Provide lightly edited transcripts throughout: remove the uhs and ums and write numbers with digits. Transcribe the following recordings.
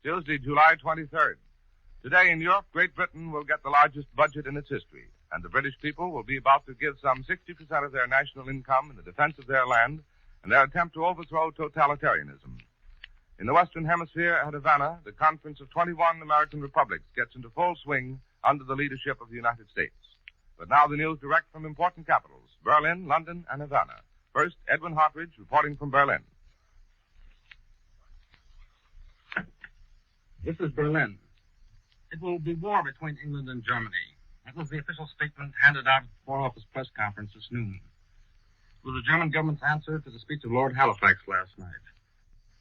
Tuesday, July 23rd. Today in Europe, Great Britain will get the largest budget in its history, and the British people will be about to give some 60% of their national income in the defense of their land and their attempt to overthrow totalitarianism. In the Western Hemisphere at Havana, the conference of 21 American republics gets into full swing under the leadership of the United States. But now the news direct from important capitals, Berlin, London, and Havana. First, Edwin Hartridge reporting from Berlin. This is Berlin. It will be war between England and Germany. That was the official statement handed out at the Foreign Office press conference this noon. It was the German government's answer to the speech of Lord Halifax last night.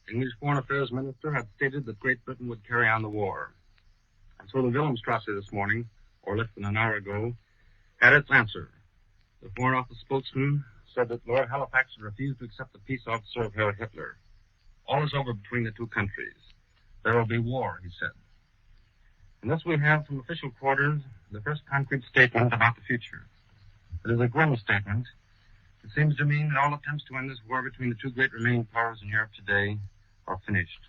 The English Foreign Affairs Minister had stated that Great Britain would carry on the war. And so the Wilhelmstrasse this morning, or less than an hour ago, had its answer. The Foreign Office spokesman said that Lord Halifax had refused to accept the peace officer of Herr Hitler. All is over between the two countries. There will be war, he said. And thus we have from official quarters the first concrete statement about the future. It is a grim statement. It seems to mean that all attempts to end this war between the two great remaining powers in Europe today are finished.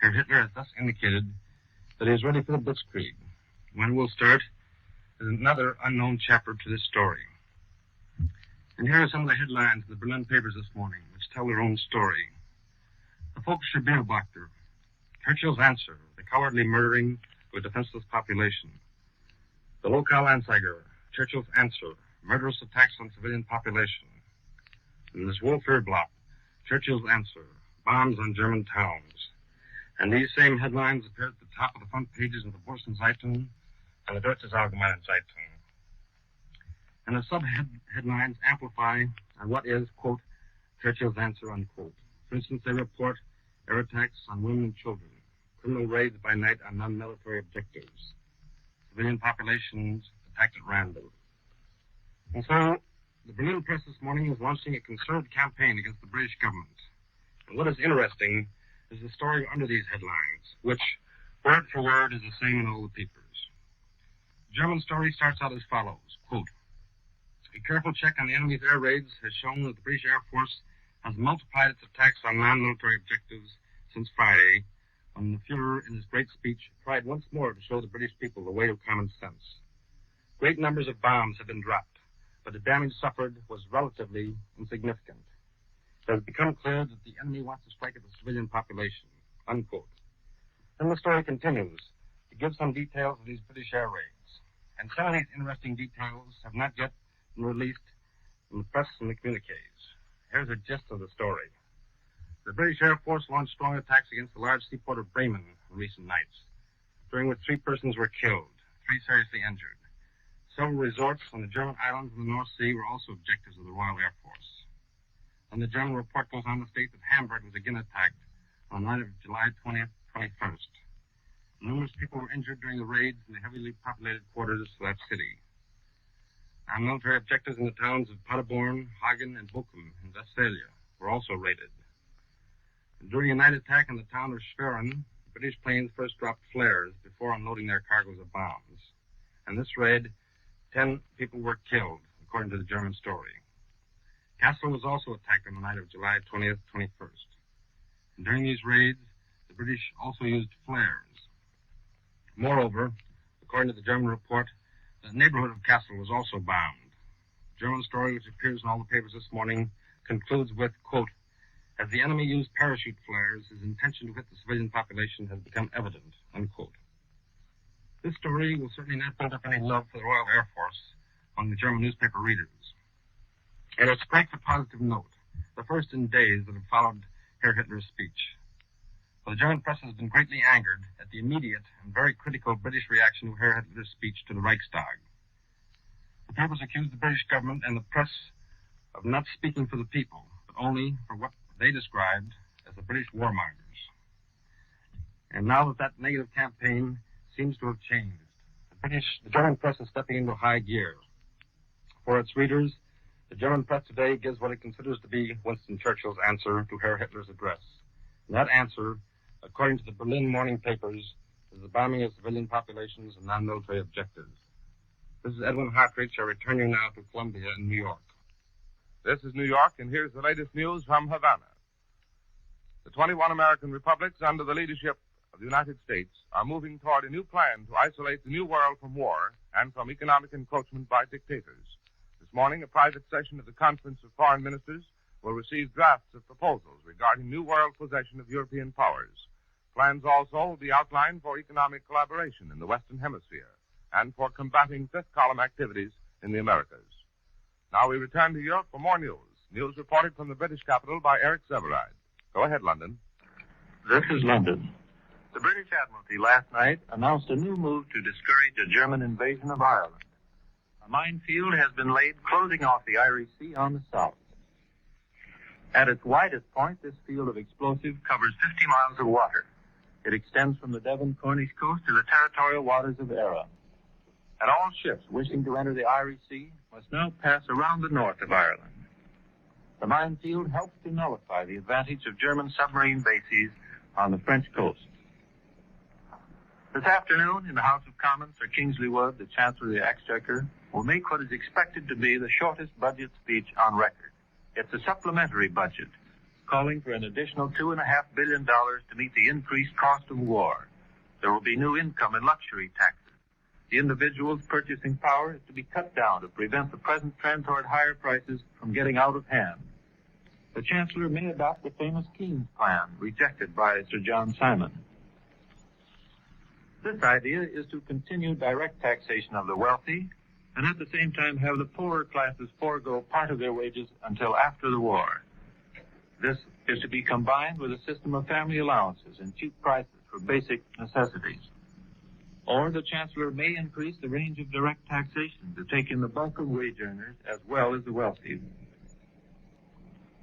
Herr Hitler has thus indicated that he is ready for the blitzkrieg. When we'll start is another unknown chapter to this story. And here are some of the headlines of the Berlin papers this morning, which tell their own story. The Völkische Beobachter, Churchill's answer, the cowardly murdering of a defenseless population. The Lokalanzeiger, Churchill's answer, murderous attacks on civilian population. And this Wohlführblatt, Churchill's answer, bombs on German towns. And these same headlines appear at the top of the front pages of the Boston Zeitung and the Deutsches Allgemeine Zeitung. And the sub-headlines amplify on what is, quote, Churchill's answer, unquote. For instance, they report air attacks on women and children, criminal raids by night on non-military objectives, civilian populations attacked at random. And so, the Berlin press this morning is launching a concerted campaign against the British government. And what is interesting is the story under these headlines, which, word for word, is the same in all the papers. The German story starts out as follows, quote, a careful check on the enemy's air raids has shown that the British Air Force has multiplied its attacks on non-military objectives since Friday, when the Fuhrer, in his great speech, tried once more to show the British people the way of common sense. Great numbers of bombs have been dropped, but the damage suffered was relatively insignificant. It has become clear that the enemy wants to strike at the civilian population, unquote. Then the story continues to give some details of these British air raids. And some of these interesting details have not yet been released in the press and the communiques. Here's a gist of the story. The British Air Force launched strong attacks against the large seaport of Bremen in recent nights, during which 3 persons were killed, 3 seriously injured. Several resorts on the German islands in the North Sea were also objectives of the Royal Air Force. And the German report goes on to state that Hamburg was again attacked on the night of July 20th, 21st. Numerous people were injured during the raids in the heavily populated quarters of that city. Non-military objectives in the towns of Paderborn, Hagen, and Bochum in Westphalia were also raided. And during a night attack in the town of Schwerin, British planes first dropped flares before unloading their cargoes of bombs. In this raid, 10 people were killed, according to the German story. Kassel was also attacked on the night of July 20th, 21st. And during these raids, the British also used flares. Moreover, according to the German report, the neighborhood of Kassel was also bombed. The German story, which appears in all the papers this morning, concludes with, quote, as the enemy used parachute flares, his intention to hit the civilian population has become evident, unquote. This story will certainly not build up any love for the Royal Air Force among the German newspaper readers. And it strikes a positive note, the first in days that have followed Herr Hitler's speech. For the German press has been greatly angered at the immediate and very critical British reaction to Herr Hitler's speech to the Reichstag. The papers accuse the British government and the press of not speaking for the people, but only for what they described as the British warmongers. And now that that negative campaign seems to have changed, the German press is stepping into high gear. For its readers, the German press today gives what it considers to be Winston Churchill's answer to Herr Hitler's address. And that answer, according to the Berlin morning papers, is the bombing of civilian populations and non-military objectives. This is Edwin Hartridge. I return you now to Columbia in New York. This is New York, and here's the latest news from Havana. The 21 American republics, under the leadership of the United States are moving toward a new plan to isolate the New World from war and from economic encroachment by dictators. This morning, a private session of the Conference of Foreign Ministers will receive drafts of proposals regarding New World possession of European powers. Plans also will be outlined for economic collaboration in the Western Hemisphere and for combating fifth column activities in the Americas. Now we return to Europe for more news. News reported from the British capital by Eric Sevareid. Go ahead, London. This is London. The British Admiralty last night announced a new move to discourage a German invasion of Ireland. A minefield has been laid closing off the Irish Sea on the south. At its widest point, this field of explosive covers 50 miles of water. It extends from the Devon-Cornish coast to the territorial waters of Eire. And all ships wishing to enter the Irish Sea must now pass around the north of Ireland. The minefield helps to nullify the advantage of German submarine bases on the French coast. This afternoon, in the House of Commons, Sir Kingsley Wood, the Chancellor of the Exchequer, will make what is expected to be the shortest budget speech on record. It's a supplementary budget, calling for an additional $2.5 billion to meet the increased cost of war. There will be new income and luxury taxes. The individual's purchasing power is to be cut down to prevent the present trend toward higher prices from getting out of hand. The Chancellor may adopt the famous Keynes plan, rejected by Sir John Simon. This idea is to continue direct taxation of the wealthy and at the same time have the poorer classes forego part of their wages until after the war. This is to be combined with a system of family allowances and cheap prices for basic necessities. Or the Chancellor may increase the range of direct taxation to take in the bulk of wage earners as well as the wealthy.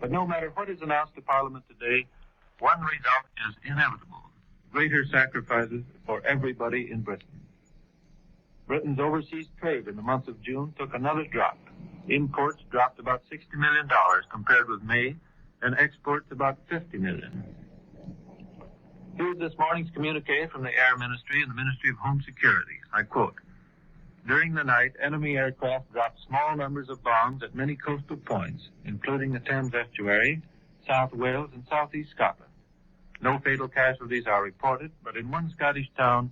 But no matter what is announced to Parliament today, one result is inevitable: greater sacrifices for everybody in Britain. Britain's overseas trade in the month of June took another drop. Imports dropped about $60 million compared with May, and exports about $50 million. Here's this morning's communiqué from the Air Ministry and the Ministry of Home Security. I quote, "During the night, enemy aircraft dropped small numbers of bombs at many coastal points, including the Thames Estuary, South Wales, and southeast Scotland. No fatal casualties are reported, but in one Scottish town,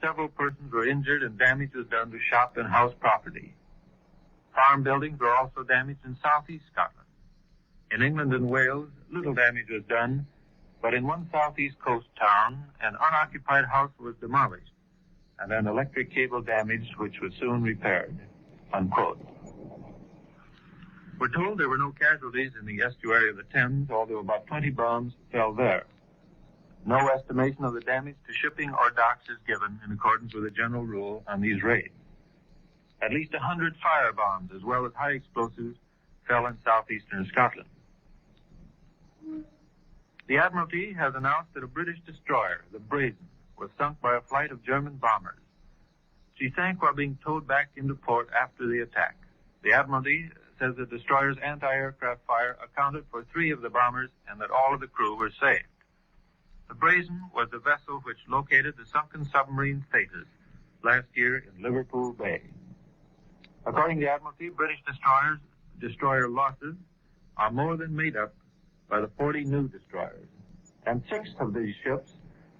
several persons were injured and damage was done to shop and house property. Farm buildings were also damaged in southeast Scotland. In England and Wales, little damage was done, but in one southeast coast town, an unoccupied house was demolished and an electric cable damaged, which was soon repaired." Unquote. We're told there were no casualties in the estuary of the Thames, although about 20 bombs fell there. No estimation of the damage to shipping or docks is given in accordance with the general rule on these raids. At least 100 fire bombs, as well as high explosives, fell in southeastern Scotland. The Admiralty has announced that a British destroyer, the Brazen, was sunk by a flight of German bombers. She sank while being towed back into port after the attack. The Admiralty says the destroyer's anti-aircraft fire accounted for 3 of the bombers and that all of the crew were saved. The Brazen was the vessel which located the sunken submarine Thetis last year in Liverpool Bay. According to the Admiralty, British destroyer losses are more than made up by the 40 new destroyers, and 6 of these ships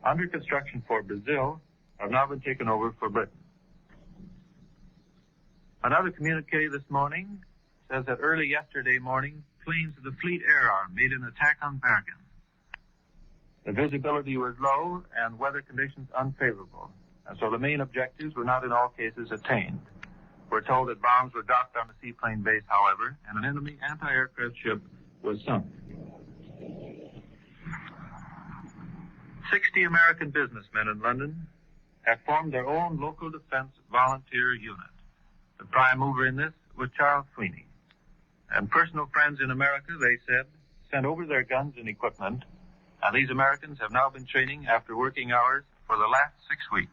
under construction for Brazil have now been taken over for Britain. Another communiqué this morning says that early yesterday morning, planes of the Fleet Air Arm made an attack on Bergen. The visibility was low and weather conditions unfavorable, and so the main objectives were not in all cases attained. We're told that bombs were dropped on the seaplane base, however, and an enemy anti-aircraft ship was sunk. 60 American businessmen in London have formed their own local defense volunteer unit. The prime mover in this was Charles Sweeney. And personal friends in America, they said, sent over their guns and equipment, and these Americans have now been training after working hours for the last 6 weeks.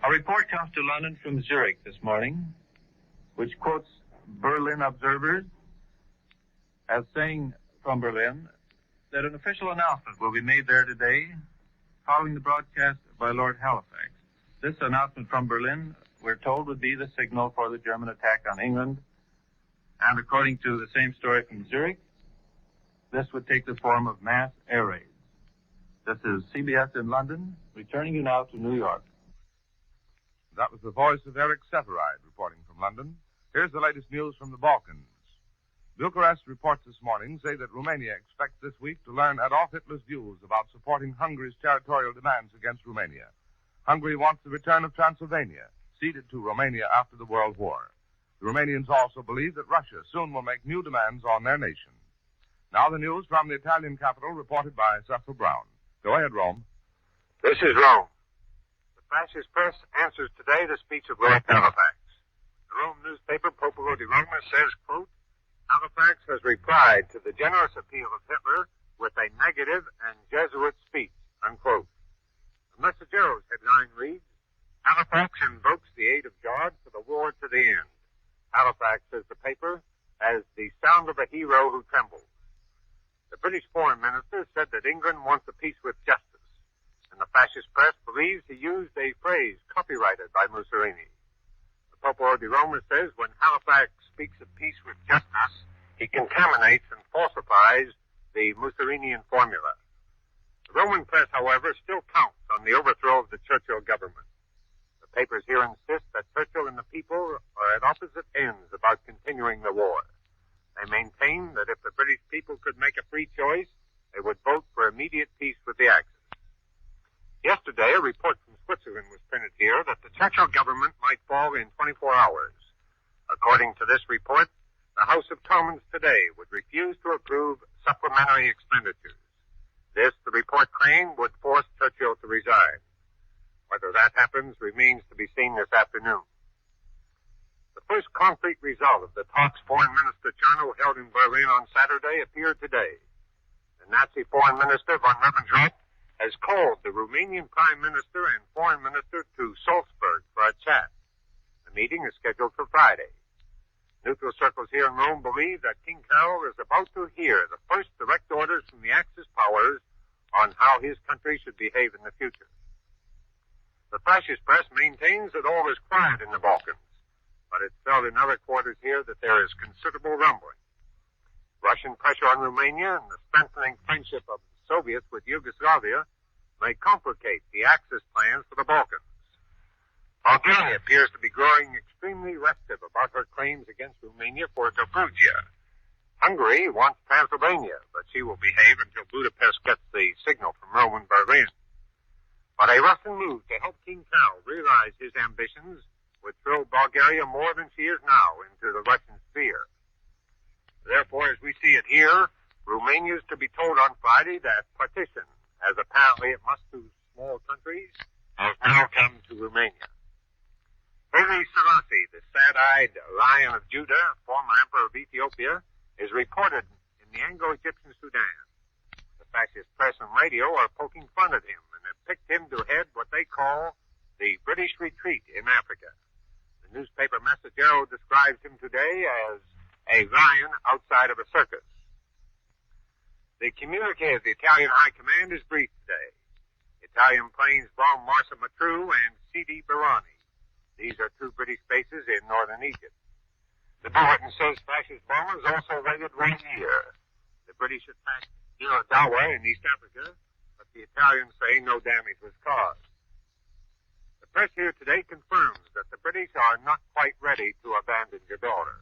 A report comes to London from Zurich this morning, which quotes Berlin observers as saying from Berlin that an official announcement will be made there today following the broadcast by Lord Halifax. This announcement from Berlin, we're told, would be the signal for the German attack on England. And according to the same story from Zurich, this would take the form of mass air raids. This is CBS in London, returning you now to New York. That was the voice of Eric Sevareid reporting from London. Here's the latest news from the Balkans. Bucharest reports this morning say that Romania expects this week to learn Adolf Hitler's views about supporting Hungary's territorial demands against Romania. Hungary wants the return of Transylvania, ceded to Romania after the World War. The Romanians also believe that Russia soon will make new demands on their nation. Now the news from the Italian capital reported by Cecil Brown. Go ahead, Rome. This is Rome. The fascist press answers today the speech of Lord Halifax. The Rome newspaper, Popolo di Roma, says, quote, Halifax has replied to the generous appeal of Hitler with a negative and Jesuit speech, unquote. The Messageiro's headline reads, Halifax invokes the aid of God for the war to the end. Halifax, says the paper, has the sound of a hero who trembles. The British foreign minister said that England wants a peace with justice, and the fascist press believes he used a phrase copyrighted by Mussolini. The Popolo di Roma says when Halifax speaks of peace with justice, he contaminates and falsifies the Mussolinian formula. The Roman press, however, still counts on the overthrow of the Churchill government. The papers here insist that Churchill and the people are at opposite ends about continuing the war. They maintain that if the British people could make a free choice, they would vote for immediate peace with the Axis. Yesterday, a report from Switzerland was printed here that the Churchill government might fall in 24 hours. According to this report, the House of Commons today would refuse to approve supplementary expenditures. This, the report claimed, would force Churchill to resign. Whether that happens remains to be seen this afternoon. The first concrete result of the talks Foreign Minister Charno held in Berlin on Saturday appeared today. The Nazi Foreign Minister von Ribbentrop has called the Romanian Prime Minister and Foreign Minister to Salzburg for a chat. The meeting is scheduled for Friday. Neutral circles here in Rome believe that King Carol is about to hear the first direct orders from the Axis powers on how his country should behave in the future. The fascist press maintains that all is quiet in the Balkans, but it's felt in other quarters here that there is considerable rumbling. Russian pressure on Romania and the strengthening friendship of the Soviets with Yugoslavia may complicate the Axis plans for the Balkans. Bulgaria appears to be growing extremely restive about her claims against Romania for Dobruja. Hungary wants Transylvania, but she will behave until Budapest gets the signal from Rome and Berlin. But a Russian move to help King Carol realize his ambitions would throw Bulgaria more than she is now into the Russian sphere. Therefore, as we see it here, Romania is to be told on Friday that partition, as apparently it must to small countries, has now come to Romania. Haile Selassie, the sad-eyed Lion of Judah, former emperor of Ethiopia, is reported in the Anglo-Egyptian Sudan. The fascist press and radio are poking fun at him and have picked him to head what they call the British retreat in Africa. The newspaper Messaggero describes him today as a lion outside of a circus. The communique of the Italian High Command is brief today. Italian planes bomb Marsa Matruh and Sidi Barrani. These are two British bases in northern Egypt. The bulletin says fascist bombers also raided Rainier. The British attacked Dawa in East Africa, but the Italians say no damage was caused. The press here today confirms that the British are not quite ready to abandon Gibraltar.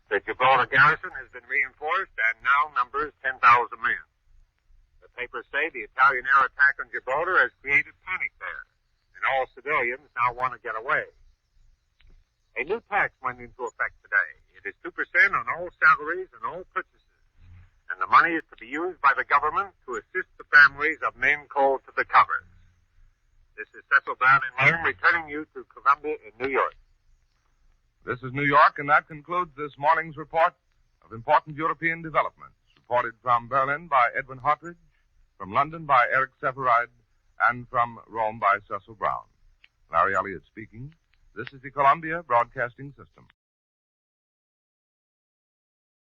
The Gibraltar garrison has been reinforced and now numbers 10,000 men. The papers say the Italian air attack on Gibraltar has created panic there, and all civilians now want to get away. A new tax went into effect today. It is 2% on all salaries and all purchases, and the money is to be used by the government to assist the families of men called to the covers. This is Cecil Brown in Rome, returning you to Columbia in New York. This is New York, and that concludes this morning's report of important European developments, reported from Berlin by Edwin Hartridge, from London by Eric Sevareid, and from Rome by Cecil Brown. Larry Elliott speaking. This is the Columbia Broadcasting System.